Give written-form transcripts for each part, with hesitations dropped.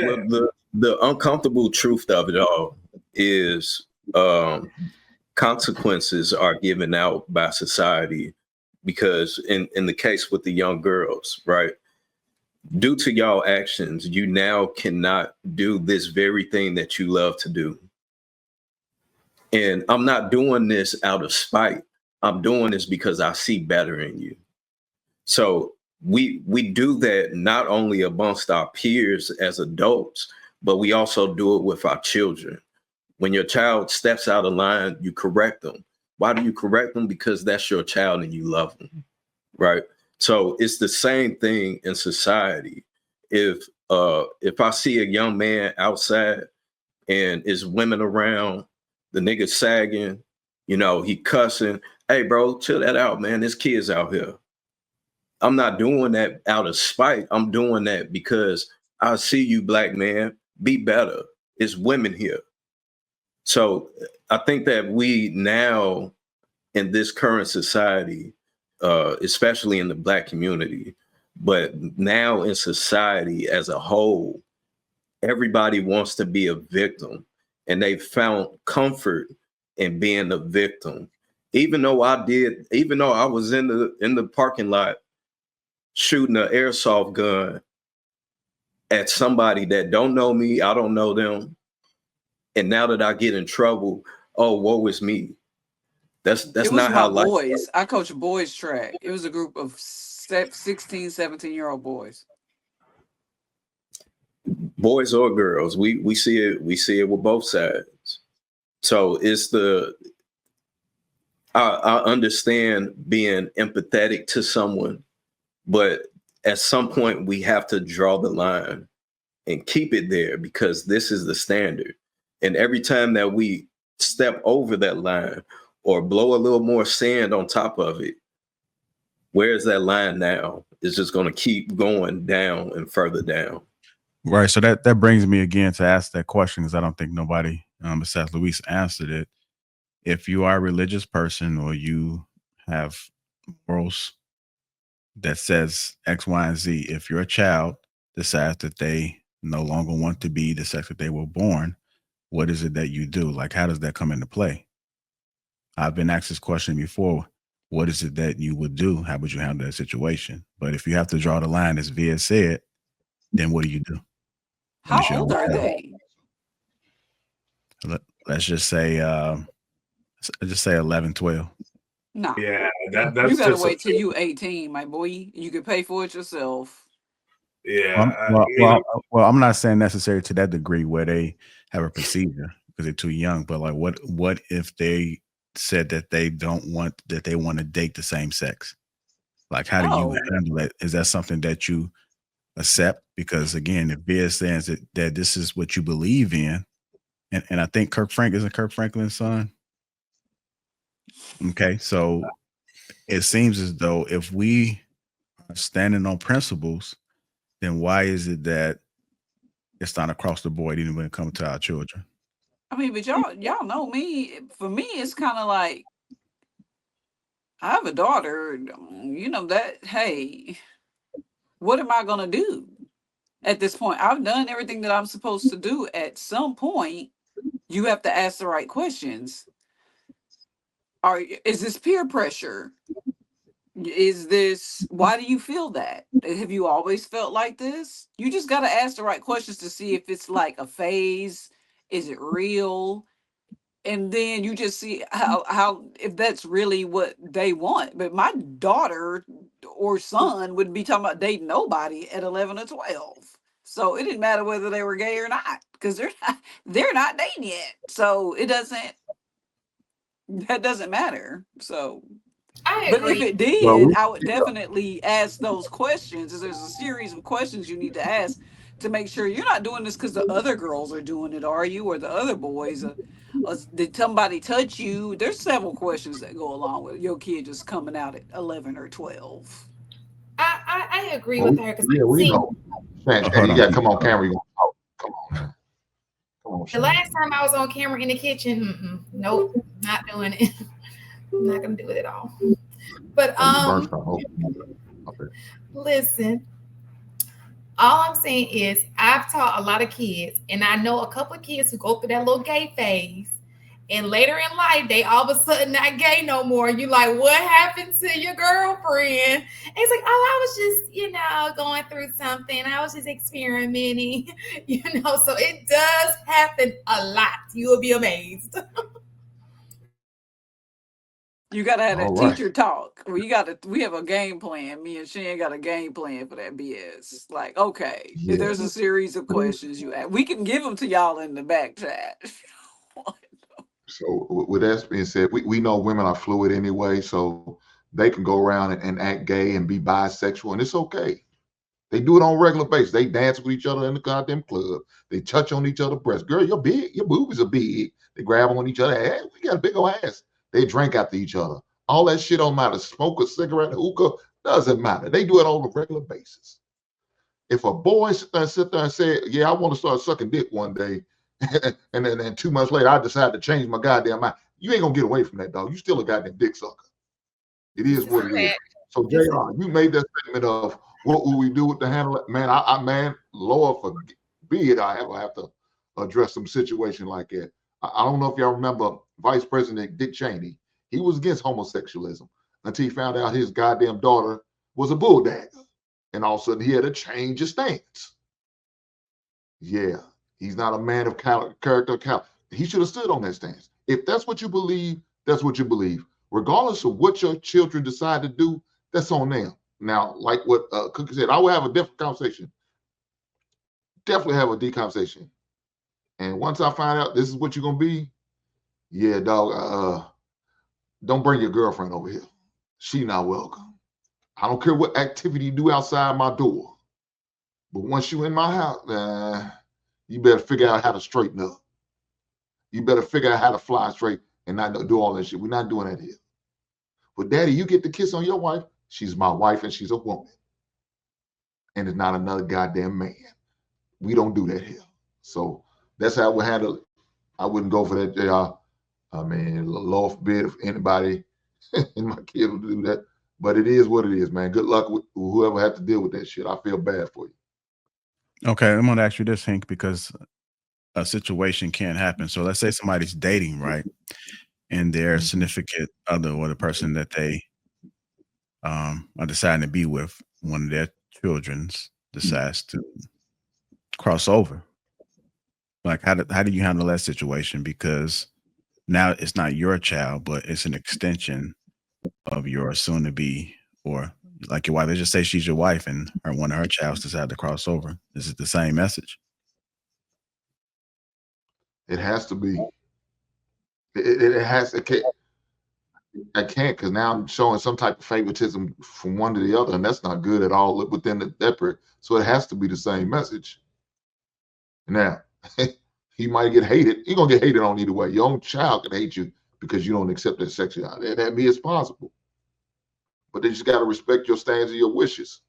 Well, the uncomfortable truth of it all is consequences are given out by society because in the case with the young girls, right? Due to y'all actions, you now cannot do this very thing that you love to do. And I'm not doing this out of spite. I'm doing this because I see better in you. So we do that not only amongst our peers as adults, but we also do it with our children. When your child steps out of line, you correct them. Why do you correct them? Because that's your child and you love them, right? So it's the same thing in society. If I see a young man outside and is women around, the nigga sagging, he cussing, hey bro, chill that out, man. There's kids out here. I'm not doing that out of spite. I'm doing that because I see you, black man. Be better. It's women here. So I think that we now in this current society, especially in the black community, but now in society as a whole, everybody wants to be a victim, and they found comfort in being a victim. Even though I was in the parking lot shooting an airsoft gun at somebody that don't know me, I don't know them. And now that I get in trouble, oh, woe is me. That's not how life boys. I coach boys track. It was a group of 16, 17-year-old boys. Boys or girls. We see it with both sides. So it's I understand being empathetic to someone, but at some point we have to draw the line and keep it there because this is the standard. And every time that we step over that line or blow a little more sand on top of it, where's that line now? It's just going to keep going down and further down. Right. So that brings me again to ask that question because I don't think nobody besides Luis answered it. If you are a religious person or you have morals that says X, Y, and Z, if your child decides that they no longer want to be the sex that they were born, what is it that you do? Like, how does that come into play? I've been asked this question before. What is it that you would do? How would you handle that situation? But if you have to draw the line, as Via said, then what do you do? How old are they? Let's just say 11, 12. No. Yeah, that's you gotta wait till you 18, my boy. You can pay for it yourself. Yeah. Well, I'm not saying necessary to that degree where they have a procedure because they're too young. But like, what if they said that they want to date the same sex? Like, how do you handle it? Is that something that you accept? Because again, if Via says that this is what you believe in, and I think Kirk Franklin's son. Okay, so it seems as though if we are standing on principles, then why is it that it's not across the board even when it comes to our children? I mean, but y'all know me. For me, it's kind of like I have a daughter. Hey, what am I gonna do at this point? I've done everything that I'm supposed to do. At some point, you have to ask the right questions. Is this peer pressure? Why do you feel that? Have you always felt like this? You just got to ask the right questions to see if it's like a phase. Is it real? And then you just see how if that's really what they want. But my daughter or son would be talking about dating nobody at 11 or 12. So it didn't matter whether they were gay or not because they're not dating yet. So that doesn't matter. So but if it did, I would definitely ask those questions. There's a series of questions you need to ask to make sure you're not doing this because the other girls are doing it, are you? Or the other boys? Did somebody touch you? There's several questions that go along with your kid just coming out at 11 or 12. I agree with her. Yeah, we know. Man, you got to come on camera. You want to talk. Come on, man. The last time I was on camera in the kitchen, nope, not doing it. I'm not gonna do it at all. But listen, All I'm saying is I've taught a lot of kids, and I know a couple of kids who go through that little gay phase. And later in life, they all of a sudden not gay no more. You like, what happened to your girlfriend? And it's like, oh, I was just, going through something. I was just experimenting, So it does happen a lot. You will be amazed. You gotta have that All right. teacher talk. We have a game plan. Me and Shan got a game plan for that BS. Like, okay, Yeah. if there's a series of questions you ask, we can give them to y'all in the back chat. So with that being said, we know women are fluid anyway, so they can go around and act gay and be bisexual, and it's okay. They do it on a regular basis. They dance with each other in the goddamn club. They touch on each other's breasts. Girl, you're big. Your boobies are big. They grab on each other. Hey, we got a big old ass. They drink after each other. All that shit don't matter. Smoke a cigarette, hookah, doesn't matter. They do it on a regular basis. If a boy sit there and say, yeah, I want to start sucking dick one day, and then 2 months later, I decide to change my goddamn mind, you ain't going to get away from that, dog. You still a goddamn dick sucker. It is what it is. So, JR, you made that statement of what will we do with the handle? Man, Lord forbid I ever have to address some situation like that. I don't know if y'all remember Vice President Dick Cheney. He was against homosexualism until he found out his goddamn daughter was a bulldagger. And all of a sudden, he had to change his stance. Yeah, he's not a man of character. He should have stood on that stance. If that's what you believe, that's what you believe. Regardless of what your children decide to do, that's on them. Now, like what Cookie said, I will have a different conversation. Definitely have a deep conversation. And once I find out this is what you're going to be, yeah, dog, don't bring your girlfriend over here. She not welcome. I don't care what activity you do outside my door. But once you in my house, you better figure out how to straighten up. You better figure out how to fly straight and not do all that shit. We're not doing that here. But daddy, you get the kiss on your wife. She's my wife and she's a woman. And it's not another goddamn man. We don't do that here. So that's how we handle it. I wouldn't go for that, JR. I mean, Lord forbid if anybody and my kid will do that. But it is what it is, man. Good luck with whoever had to deal with that shit. I feel bad for you. Okay, I'm going to ask you this, Hank, because a situation can happen. So let's say somebody's dating, right? And their significant other or the person that they are deciding to be with, one of their children's decides to cross over. Like, how do you handle that situation? Because now it's not your child, but it's an extension of your soon to be, or like your wife. Let's just say she's your wife and one of her childs decided to cross over. Is it the same message? It has to be. It has. It can't. I can't, because now I'm showing some type of favoritism from one to the other, and that's not good at all within that period. So it has to be the same message. Now, he might get hated. You're gonna get hated on either way. Your own child can hate you because you don't accept their sexuality. That be as possible. But they just got to respect your stands and your wishes.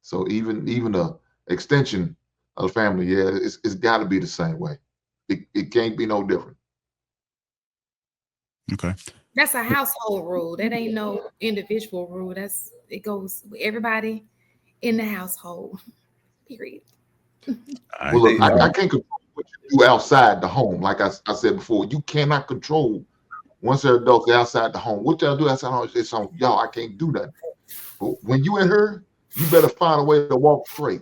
So even the extension of the family, yeah, it's got to be the same way. It can't be no different. Okay. That's a household rule. That ain't no individual rule. It goes with everybody in the household. Period. Well, look, I can't control what you do outside the home. Like I said before, you cannot control once they're adults, they're outside the home. What y'all do outside the home, it's on y'all. I can't do that. But when you and her, you better find a way to walk straight.